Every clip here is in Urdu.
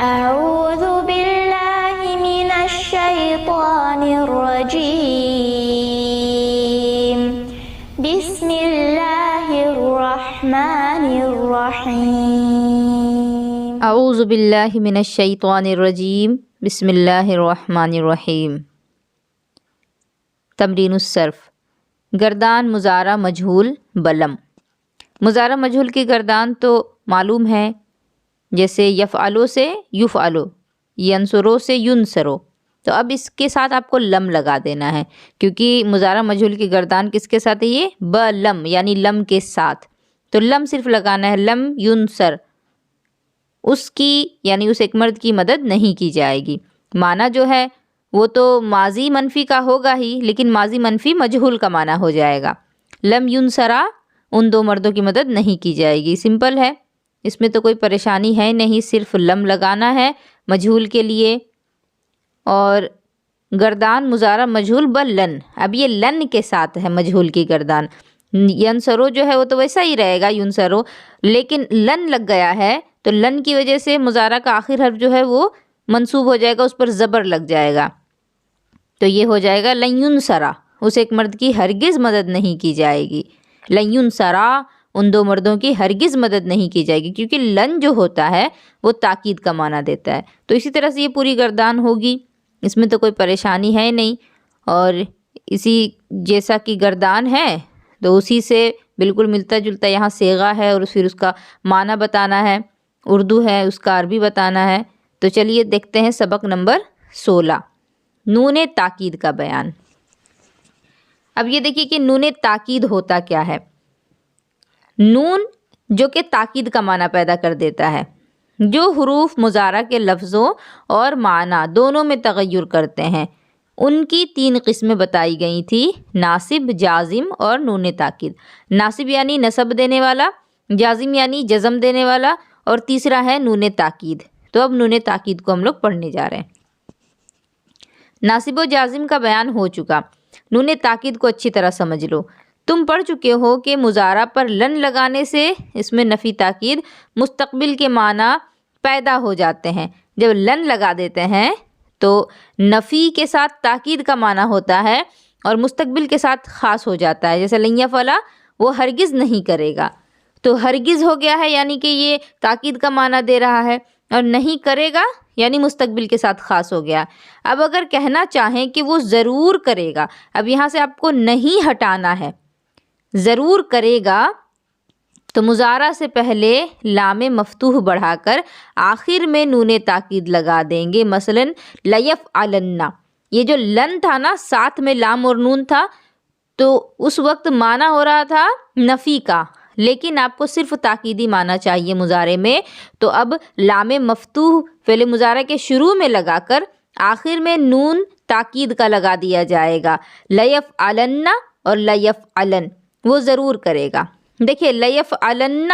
أعوذ بالله من الشيطان الرجيم بسم الله الرحمن الرحيم اعوذ باللہ من الشیطان الرجیم بسم اللہ الرحمن الرحیم۔ تمرین الصرف۔ گردان مضارع مجہول بلم۔ مضارع مجہول کی گردان تو معلوم ہے، جیسے یفعلو سے یفعلو، ینصرو سے ینصرو، تو اب اس کے ساتھ آپ کو لم لگا دینا ہے، کیونکہ مضارع مجہول کی گردان کس کے ساتھ ہے؟ یہ بلم، یعنی لم کے ساتھ، تو لم صرف لگانا ہے، لم ینصر، اس کی یعنی اس ایک مرد کی مدد نہیں کی جائے گی۔ معنی جو ہے وہ تو ماضی منفی کا ہوگا ہی، لیکن ماضی منفی مجہول کا معنی ہو جائے گا۔ لم ینصرا، ان دو مردوں کی مدد نہیں کی جائے گی، سمپل ہے، اس میں تو کوئی پریشانی ہے نہیں، صرف لم لگانا ہے مجہول کے لیے۔ اور گردان مضارع مجہول بلن، اب یہ لن کے ساتھ ہے مجہول کی گردان۔ ینصرو جو ہے وہ تو ویسا ہی رہے گا ینصرو، لیکن لن لگ گیا ہے تو لن کی وجہ سے مضارع کا آخر حرف جو ہے وہ منصوب ہو جائے گا، اس پر زبر لگ جائے گا، تو یہ ہو جائے گا لن ینصرا، اس ایک مرد کی ہرگز مدد نہیں کی جائے گی۔ لن ینصرا، ان دو مردوں کی ہرگز مدد نہیں کی جائے گی، کیونکہ لن جو ہوتا ہے وہ تاکید کا معنی دیتا ہے، تو اسی طرح سے یہ پوری گردان ہوگی، اس میں تو کوئی پریشانی ہے نہیں۔ اور اسی جیسا کی گردان ہے تو اسی سے بالکل ملتا جلتا یہاں صیغہ ہے، اور پھر اس کا معنی بتانا ہے، اردو ہے اس کا عربی بتانا ہے۔ تو چلیے دیکھتے ہیں سبق نمبر 16، نون تاکید کا بیان۔ اب یہ دیکھیے کہ نون تاکید ہوتا کیا ہے۔ نون جو کہ تاکید کا معنی پیدا کر دیتا ہے، جو حروف مضارع کے لفظوں اور معنی دونوں میں تغیر کرتے ہیں، ان کی 3 قسمیں بتائی گئی تھی، ناصب، جازم اور نون تاکید۔ ناصب یعنی نصب دینے والا، جازم یعنی جزم دینے والا، اور تیسرا ہے نون تاکید۔ تو اب نون تاکید کو ہم لوگ پڑھنے جا رہے ہیں۔ ناصب و جازم کا بیان ہو چکا، نون تاکید کو اچھی طرح سمجھ لو۔ تم پڑھ چکے ہو کہ مضارع پر لن لگانے سے اس میں نفی تاکید مستقبل کے معنی پیدا ہو جاتے ہیں۔ جب لن لگا دیتے ہیں تو نفی کے ساتھ تاکید کا معنی ہوتا ہے اور مستقبل کے ساتھ خاص ہو جاتا ہے، جیسے لن یفعل، وہ ہرگز نہیں کرے گا، تو ہرگز ہو گیا ہے یعنی کہ یہ تاکید کا معنی دے رہا ہے، اور نہیں کرے گا یعنی مستقبل کے ساتھ خاص ہو گیا۔ اب اگر کہنا چاہیں کہ وہ ضرور کرے گا، اب یہاں سے آپ کو نہیں ہٹانا ہے، ضرور کرے گا، تو مضارع سے پہلے لام مفتوح بڑھا کر آخر میں نون تاکید لگا دیں گے، مثلا لیفعلن، یہ جو لن تھا نا ساتھ میں لام اور نون تھا، تو اس وقت معنی ہو رہا تھا نفی کا، لیکن آپ کو صرف تاکیدی معنی چاہیے مضارع میں، تو اب لام مفتوح فعل مضارع کے شروع میں لگا کر آخر میں نون تاکید کا لگا دیا جائے گا، لیفعلن اور لیفعلن، وہ ضرور کرے گا۔ دیکھیے لیفعلن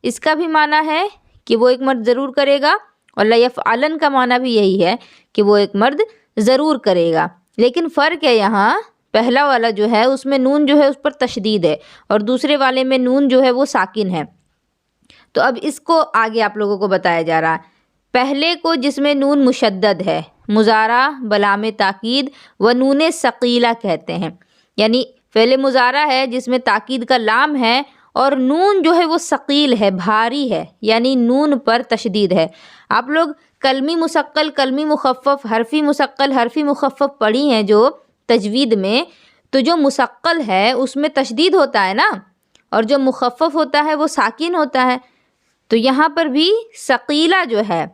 اس کا بھی معنی ہے کہ وہ ایک مرد ضرور کرے گا، اور لیفعلن کا معنی بھی یہی ہے کہ وہ ایک مرد ضرور کرے گا، لیکن فرق ہے یہاں، پہلا والا جو ہے اس میں نون جو ہے اس پر تشدید ہے، اور دوسرے والے میں نون جو ہے وہ ساکن ہے۔ تو اب اس کو آگے آپ لوگوں کو بتایا جا رہا ہے۔ پہلے کو جس میں نون مشدد ہے، مضارع بلام تاکید و نون ثقیلہ کہتے ہیں، یعنی فعل مضارع ہے جس میں تاکید کا لام ہے اور نون جو ہے وہ ثقیل ہے، بھاری ہے، یعنی نون پر تشدید ہے۔ آپ لوگ کلمی مثقل، کلمی مخفف، حرفی مثقل، حرفی مخفف پڑھی ہیں جو تجوید میں، تو جو مثقل ہے اس میں تشدید ہوتا ہے نا، اور جو مخفف ہوتا ہے وہ ساکن ہوتا ہے، تو یہاں پر بھی ثقیلہ جو ہے،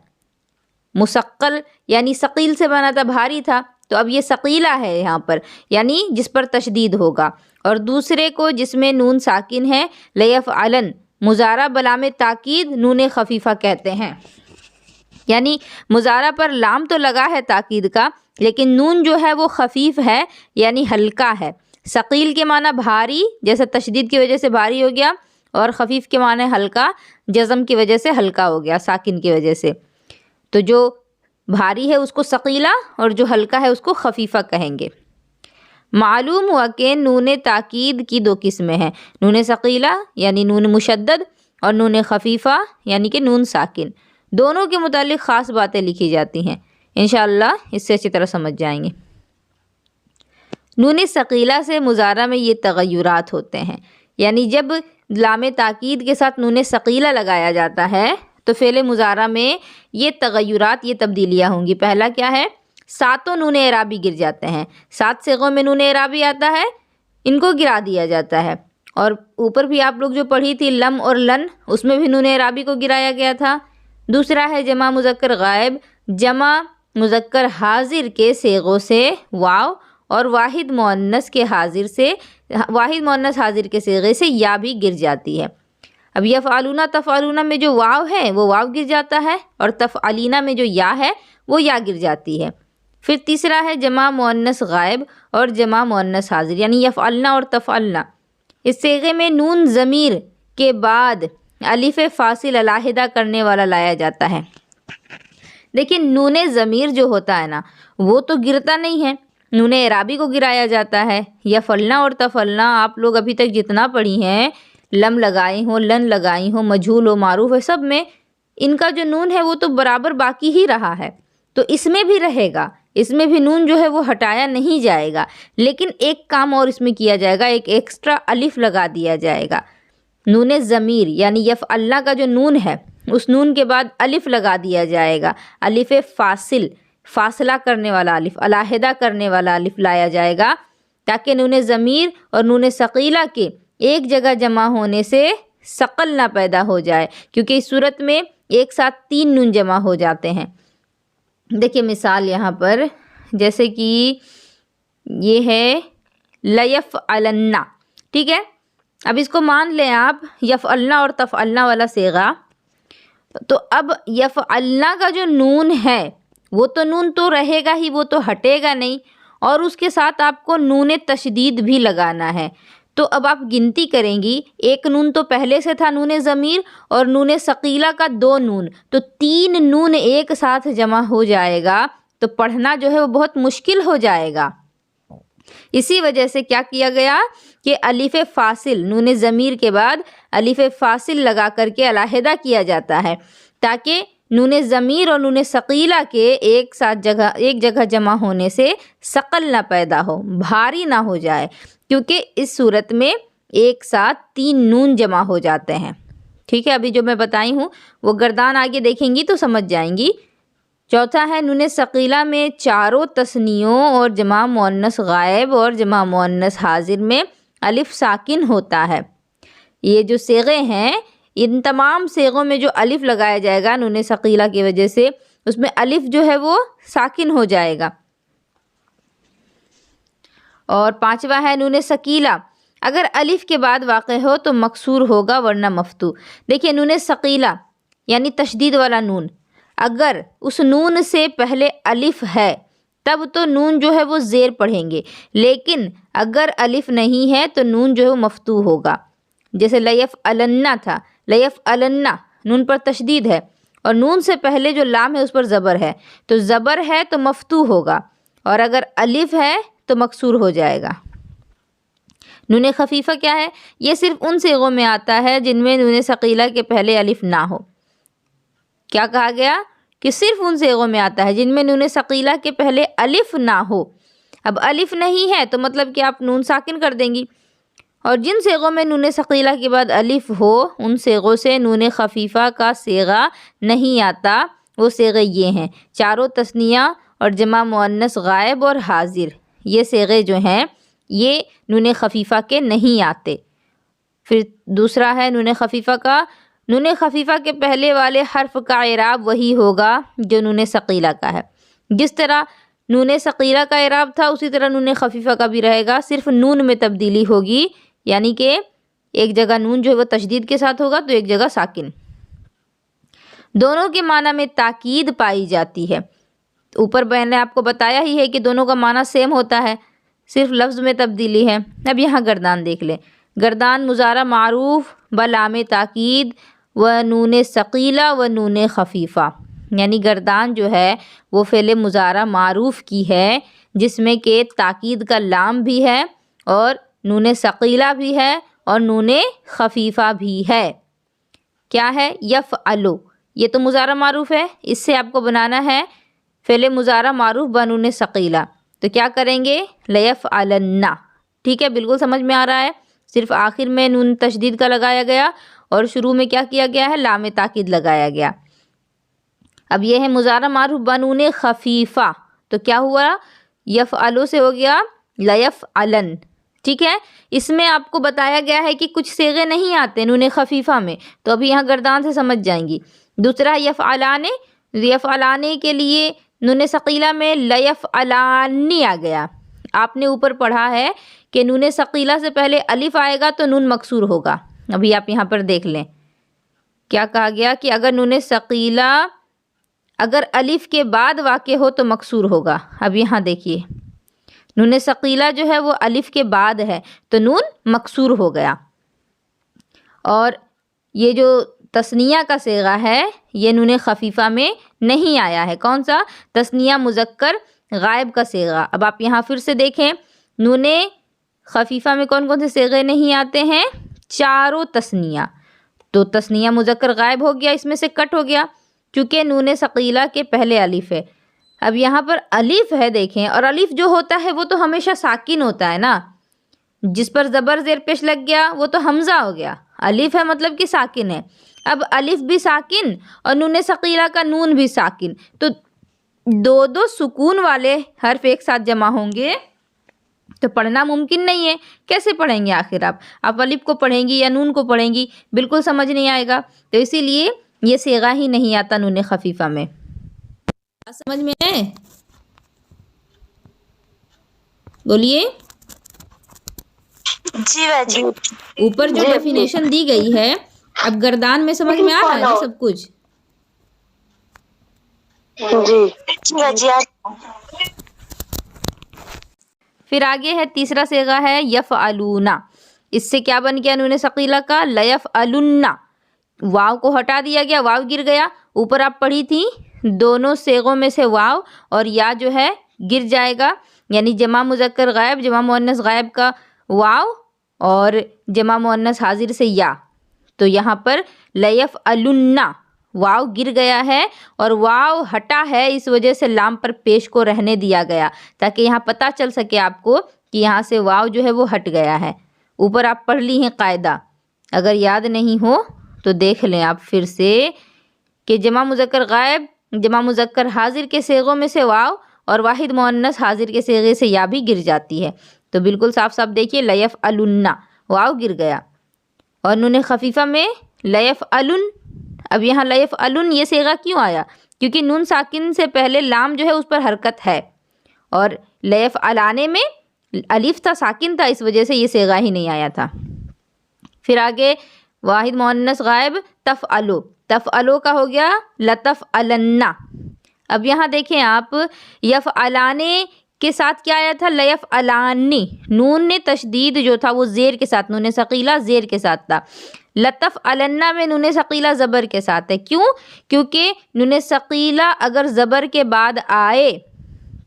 مثقل یعنی ثقیل سے بنا تھا، بھاری تھا، تو اب یہ ثقیلہ ہے یہاں پر، یعنی جس پر تشدید ہوگا۔ اور دوسرے کو جس میں نون ساکن ہے، لیفعلن، مضارع بلام تاکید نون خفیفہ کہتے ہیں، یعنی مضارع پر لام تو لگا ہے تاکید کا، لیکن نون جو ہے وہ خفیف ہے، یعنی ہلکا ہے۔ ثقیل کے معنی بھاری، جیسے تشدید کی وجہ سے بھاری ہو گیا، اور خفیف کے معنی ہلکا، جزم کی وجہ سے ہلکا ہو گیا، ساکن کی وجہ سے۔ تو جو بھاری ہے اس کو ثقیلہ، اور جو ہلکا ہے اس کو خفیفہ کہیں گے۔ معلوم ہوا کہ نون تاکید کی 2 قسمیں ہیں، نون ثقیلہ یعنی نون مشدد، اور نون خفیفہ یعنی کہ نون ساکن۔ دونوں کے متعلق خاص باتیں لکھی جاتی ہیں، انشاءاللہ اس سے اچھی طرح سمجھ جائیں گے۔ نون ثقیلہ سے مضارع میں یہ تغیرات ہوتے ہیں، یعنی جب لام تاکید کے ساتھ نون ثقیلہ لگایا جاتا ہے تو فعل مضارع میں یہ تغیرات، یہ تبدیلیاں ہوں گی۔ پہلا کیا ہے، ساتوں نون اعرابی گر جاتے ہیں، 7 صیغوں میں نون اعرابی آتا ہے، ان کو گرا دیا جاتا ہے۔ اور اوپر بھی آپ لوگ جو پڑھی تھی لم اور لن، اس میں بھی نون اعرابی کو گرایا گیا تھا۔ دوسرا ہے جمع مذکر غائب، جمع مذکر حاضر کے صیغوں سے واو اور واحد مؤنث حاضر کے صیغے سے یا بھی گر جاتی ہے۔ اب یفعلون تفعلون میں جو واو ہے وہ واو گر جاتا ہے، اور تفعلینا میں جو یا ہے وہ یا گر جاتی ہے۔ پھر تیسرا ہے جمع مؤنث غائب اور جمع مؤنث حاضر، یعنی یفعلنا اور تفعلنا۔ اس صیغے میں نون ضمیر کے بعد الف فاصل علیحدہ کرنے والا لایا جاتا ہے۔ دیکھیں نون ضمیر جو ہوتا ہے نا وہ تو گرتا نہیں ہے، نون اعرابی کو گرایا جاتا ہے۔ یفعلنا اور تفعلنا آپ لوگ ابھی تک جتنا پڑھی ہیں، لم لگائی ہوں، لن لگائی ہوں، مجہول ہو، معروف ہے، سب میں ان کا جو نون ہے وہ تو برابر باقی ہی رہا ہے، تو اس میں بھی رہے گا، اس میں بھی نون جو ہے وہ ہٹایا نہیں جائے گا، لیکن ایک کام اور اس میں کیا جائے گا، ایک ایکسٹرا الف لگا دیا جائے گا۔ نون ضمیر یعنی یفعلنا کا جو نون ہے اس نون کے بعد الف لگا دیا جائے گا، الف فاصل، فاصلہ کرنے والا الف، علیحدہ کرنے والا الف لایا جائے گا، تاکہ نون ضمیر اور نون ثقیلہ کے ایک جگہ جمع ہونے سے ثقل نہ پیدا ہو جائے، کیونکہ اس صورت میں ایک ساتھ 3 نون جمع ہو جاتے ہیں۔ دیکھیں مثال یہاں پر، جیسے کہ یہ ہے لیفعلن، ٹھیک ہے، اب اس کو مان لیں آپ یفعلنا اور تفعلنا والا صیغہ، تو اب یفعلنا کا جو نون ہے وہ تو نون تو رہے گا ہی، وہ تو ہٹے گا نہیں، اور اس کے ساتھ آپ کو نون تشدید بھی لگانا ہے۔ تو اب آپ گنتی کریں گی، ایک نون تو پہلے سے تھا نون ضمیر، اور نون ثقیلہ کا 2 نون، تو 3 نون ایک ساتھ جمع ہو جائے گا، تو پڑھنا جو ہے وہ بہت مشکل ہو جائے گا۔ اسی وجہ سے کیا کیا گیا کہ الف فاصل، نون ضمیر کے بعد الف فاصل لگا کر کے علیحدہ کیا جاتا ہے، تاکہ نون ضمیر اور نون ثقیلہ کے ایک جگہ جمع ہونے سے ثقل نہ پیدا ہو، بھاری نہ ہو جائے، کیونکہ اس صورت میں ایک ساتھ 3 نون جمع ہو جاتے ہیں۔ ٹھیک ہے، ابھی جو میں بتائی ہوں وہ گردان آگے دیکھیں گی تو سمجھ جائیں گی۔ چوتھا ہے نون ثقیلہ میں چاروں تثنیوں اور جمع مؤنث غائب اور جمع مؤنث حاضر میں الف ساکن ہوتا ہے۔ یہ جو صیغے ہیں ان تمام صیغوں میں جو الف لگایا جائے گا نون ثقیلہ کی وجہ سے، اس میں الف جو ہے وہ ساکن ہو جائے گا۔ اور 5واں ہے نون ثقیلہ، اگر الف کے بعد واقع ہو تو مکسور ہوگا ورنہ مفتوح۔ دیکھیے نون ثقیلہ یعنی تشدید والا نون، اگر اس نون سے پہلے الف ہے تب تو نون جو ہے وہ زیر پڑھیں گے، لیکن اگر الف نہیں ہے تو نون جو ہے وہ مفتوح ہوگا۔ جیسے لیفعلن تھا، لیفعلن نون پر تشدید ہے، اور نون سے پہلے جو لام ہے اس پر زبر ہے، تو زبر ہے تو مفتوح ہوگا، اور اگر الف ہے تو مکسور ہو جائے گا۔ نون خفیفہ کیا ہے؟ یہ صرف ان صیغوں میں آتا ہے جن میں نون ثقیلہ کے پہلے الف نہ ہو۔ کیا کہا گیا؟ کہ صرف ان صیغوں میں آتا ہے جن میں نون ثقیلہ کے پہلے الف نہ ہو۔ اب الف نہیں ہے تو مطلب کہ آپ نون ساکن کر دیں گی، اور جن صیغوں میں نون ثقیلہ کے بعد الف ہو ان صیغوں سے نون خفیفہ کا صیغہ نہیں آتا۔ وہ صیغے یہ ہیں چاروں تثنیہ اور جمع مؤنث غائب اور حاضر، یہ صیغے جو ہیں یہ نون خفیفہ کے نہیں آتے۔ پھر دوسرا ہے نون خفیفہ کے پہلے والے حرف کا اعراب وہی ہوگا جو نون ثقیلہ کا ہے۔ جس طرح نون ثقیلہ کا اعراب تھا اسی طرح نون خفیفہ کا بھی رہے گا، صرف نون میں تبدیلی ہوگی، یعنی کہ ایک جگہ نون جو ہے وہ تشدید کے ساتھ ہوگا تو ایک جگہ ساکن۔ دونوں کے معنی میں تاکید پائی جاتی ہے۔ اوپر میں نے آپ کو بتایا ہی ہے کہ دونوں کا معنی سیم ہوتا ہے، صرف لفظ میں تبدیلی ہے۔ اب یہاں گردان دیکھ لیں، گردان مضارع معروف بلام تاکید و نون ثقیلہ و نون خفیفہ، یعنی گردان جو ہے وہ فعل مضارع معروف کی ہے جس میں کہ تاکید کا لام بھی ہے اور نون ثقیلہ بھی ہے اور نون خفیفہ بھی ہے۔ کیا ہے؟ یفعلو، یہ تو مضارع معروف ہے، اس سے آپ کو بنانا ہے فعل مضارع معروف بنون ثقیلہ. تو کیا کریں گے؟ لیفعلن. ٹھیک ہے، بالکل سمجھ میں آ رہا ہے. صرف آخر میں نون تشدید کا لگایا گیا اور شروع میں کیا کیا گیا ہے؟ لام تاکید لگایا گیا. اب یہ ہے مضارع معروف بنون خفیفہ. تو کیا ہوا؟ یفعلو سے ہو گیا لیفعلن. ٹھیک ہے، اس میں آپ کو بتایا گیا ہے کہ کچھ صیغے نہیں آتے نون خفیفہ میں، تو ابھی یہاں گردان سے سمجھ جائیں گی. دوسرا یفعلانے، یفعلانے کے لیے نون ثقیلہ میں لیفعلانی آ گیا. آپ نے اوپر پڑھا ہے کہ نون ثقیلہ سے پہلے الف آئے گا تو نون مکسور ہوگا. ابھی آپ یہاں پر دیکھ لیں کیا کہا گیا کہ اگر نون ثقیلہ اگر الف کے بعد واقع ہو تو مکسور ہوگا. اب یہاں دیکھیے نون ثقیلہ جو ہے وہ الف کے بعد ہے تو نون مکسور ہو گیا. اور یہ جو تثنیہ کا صیغہ ہے یہ نون خفیفہ میں نہیں آیا ہے. کون سا؟ تثنیہ مذکر غائب کا صیغہ. اب آپ یہاں پھر سے دیکھیں نون خفیفہ میں کون کون سے صیغے نہیں آتے ہیں؟ چاروں تثنیہ. تو تثنیہ مذکر غائب ہو گیا، اس میں سے کٹ ہو گیا چونکہ نون ثقیلہ کے پہلے الف ہے. اب یہاں پر الف ہے دیکھیں، اور الف جو ہوتا ہے وہ تو ہمیشہ ساکن ہوتا ہے نا. جس پر زبر زیر پیش لگ گیا وہ تو حمزہ ہو گیا. الف ہے مطلب کہ ساکن ہے. اب الف بھی ساکن اور نون ثقیلہ کا نون بھی ساکن، تو دو دو سکون والے حرف ایک ساتھ جمع ہوں گے تو پڑھنا ممکن نہیں ہے. کیسے پڑھیں گے آخر آپ الف کو پڑھیں گی یا نون کو پڑھیں گی؟ بالکل سمجھ نہیں آئے گا. تو اسی لیے یہ صیغہ ہی نہیں آتا نون خفیفہ میں. سمجھ میں ہے؟ بولیے. جی باجی. اوپر جو ڈیفینیشن دی گئی ہے اب گردان میں سمجھ میں آ رہا ہے نا سب کچھ؟ جی باجی. پھر آگے ہے تیسرا صیغہ ہے یفعلون. اس سے کیا بن گیا نون ثقیلہ کا؟ لیفعلن. واو کو ہٹا دیا گیا، واو گر گیا. اوپر آپ پڑھی تھی دونوں صیغوں میں سے واو اور یا جو ہے گر جائے گا، یعنی جمع مذکر غائب جمع مؤنث غائب کا واو اور جمع مؤنث حاضر سے یا. تو یہاں پر لیفعلن واو گر گیا ہے اور واو ہٹا ہے، اس وجہ سے لام پر پیش کو رہنے دیا گیا تاکہ یہاں پتہ چل سکے آپ کو کہ یہاں سے واو جو ہے وہ ہٹ گیا ہے. اوپر آپ پڑھ لی ہیں قاعدہ، اگر یاد نہیں ہو تو دیکھ لیں آپ پھر سے کہ جمع مذکر غائب جمع مذکر حاضر کے صیغوں میں سے واو اور واحد مؤنث حاضر کے صیغے سے یا بھی گر جاتی ہے. تو بالکل صاف صاف دیکھیے لیفعلن واو گر گیا. اور نون خفیفہ میں لیفعلن. اب یہاں لیفعلن یہ صیغہ کیوں آیا؟ کیونکہ نون ساکن سے پہلے لام جو ہے اس پر حرکت ہے اور لیفعلانے میں الف تھا ساکن تھا، اس وجہ سے یہ صیغہ ہی نہیں آیا تھا. پھر آگے واحد مؤنث غائب تفعلو. تفعلو کا ہو گیا لتفعلن. اب یہاں دیکھیں آپ یفعلانے کے ساتھ کیا آیا تھا؟ لیفعلانی. نون نے تشدید جو تھا وہ زیر کے ساتھ، نون ثقیلہ زیر کے ساتھ تھا. لتفعلن میں نون ثقیلہ زبر کے ساتھ ہے. کیوں؟ کیونکہ نون ثقیلہ اگر زبر کے بعد آئے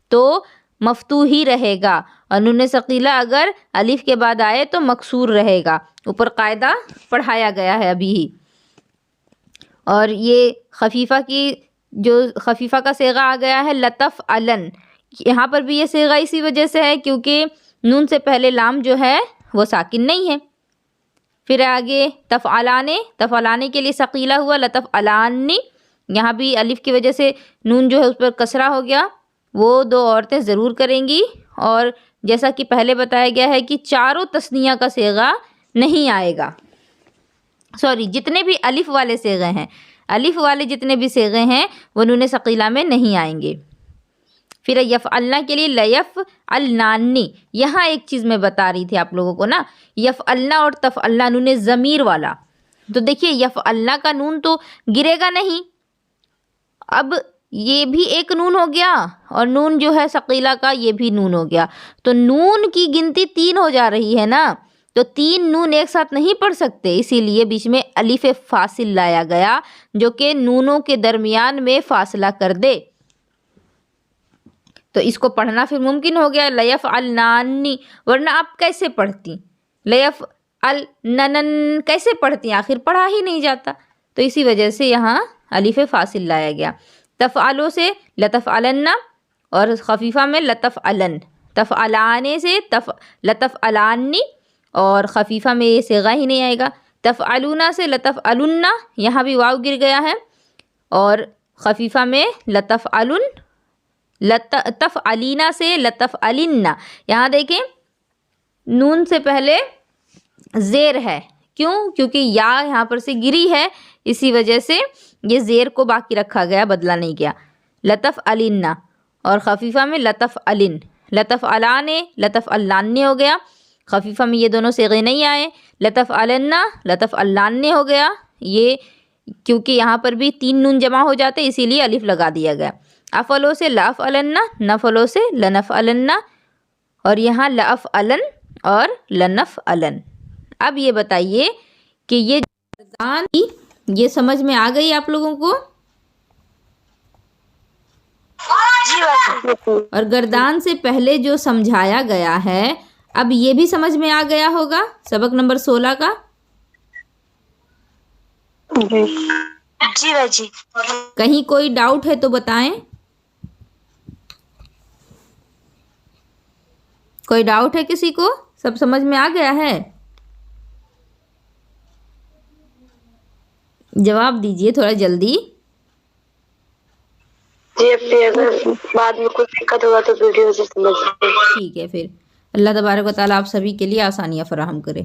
تو مفتوح ہی رہے گا اور نون ثقیلہ اگر الف کے بعد آئے تو مکسور رہے گا. اوپر قاعدہ پڑھایا گیا ہے ابھی ہی. اور یہ خفیفہ کی جو خفیفہ کا صیغہ آ گیا ہے لتفعلن، یہاں پر بھی یہ صیغہ اسی وجہ سے ہے کیونکہ نون سے پہلے لام جو ہے وہ ساکن نہیں ہے. پھر آگے تفعلانے. تفعلانے کے لیے ثقیلہ ہوا لتفعلانی. یہاں بھی الف کی وجہ سے نون جو ہے اس پر کسرہ ہو گیا. وہ دو عورتیں ضرور کریں گی اور جیسا کہ پہلے بتایا گیا ہے کہ چاروں تثنیہ کا صیغہ نہیں آئے گا. سوری، جتنے بھی الف والے صیغے ہیں، الف والے جتنے بھی صیغے ہیں وہ نون ثقیلہ میں نہیں آئیں گے. پھر یفعلنا کے لیے لیفعلنانی. یہاں ایک چیز میں بتا رہی تھی آپ لوگوں کو نا، یفعلنا اور تفعلنا نون ضمیر والا. تو دیکھیے یفعلنا کا نون تو گرے گا نہیں، اب یہ بھی ایک نون ہو گیا اور نون جو ہے ثقیلہ کا یہ بھی نون ہو گیا، تو نون کی گنتی 3 ہو جا رہی ہے نا. تو 3 نون ایک ساتھ نہیں پڑھ سکتے، اسی لیے بیچ میں الف فاصل لایا گیا جو کہ نونوں کے درمیان میں فاصلہ کر دے. تو اس کو پڑھنا پھر ممکن ہو گیا لیفعلنانی. ورنہ آپ کیسے پڑھتی؟ لیفعلنن کیسے پڑھتی؟ آخر پڑھا ہی نہیں جاتا. تو اسی وجہ سے یہاں الف فاصل لایا گیا. تفعلو سے لتفعلن اور خفیفہ میں لتفعلن. تفعلانے سے لتفعلانی اور خفیفہ میں یہ صیغہ ہی نہیں آئے گا. تفعلونا سے لتفعلن، یہاں بھی واو گر گیا ہے، اور خفیفہ میں لتفعلن. تفعلینا سے لتفعلن، یہاں دیکھیں نون سے پہلے زیر ہے. کیوں؟ کیونکہ یا یہاں پر سے گری ہے، اسی وجہ سے یہ زیر کو باقی رکھا گیا، بدلا نہیں گیا. لتفعلن اور خفیفہ میں لتفعلن. لتفعلانے لتفعلان ہو گیا، خفیفہ میں یہ دونوں صیغے نہیں آئے. لتفعلن لتفعلان ہو گیا، یہ کیونکہ یہاں پر بھی 3 نون جمع ہو جاتے اسی لیے الف لگا دیا گیا. افعلو سے لافعلن، نفعلو سے لنفعلن، اور یہاں لافعلن اور لنفعلن. اب یہ بتائیے کہ یہ گردان یہ سمجھ میں آ گئی آپ لوگوں کو؟ جی باجی. اور گردان سے پہلے جو سمجھایا گیا ہے اب یہ بھی سمجھ میں آ گیا ہوگا سبق نمبر 16 کا. جی باجی. کہیں کوئی ڈاؤٹ ہے تو بتائیں. کوئی ڈاؤٹ ہے کسی کو؟ سب سمجھ میں آ گیا ہے؟ جواب دیجئے تھوڑا جلدی. جی اپنی اگر بعد میں کچھ دقت ہوگا تو ویڈیو سے سمجھ لیں. ٹھیک ہے پھر. اللہ تبارک و تعالیٰ آپ سبھی کے لیے آسانیاں فراہم کرے.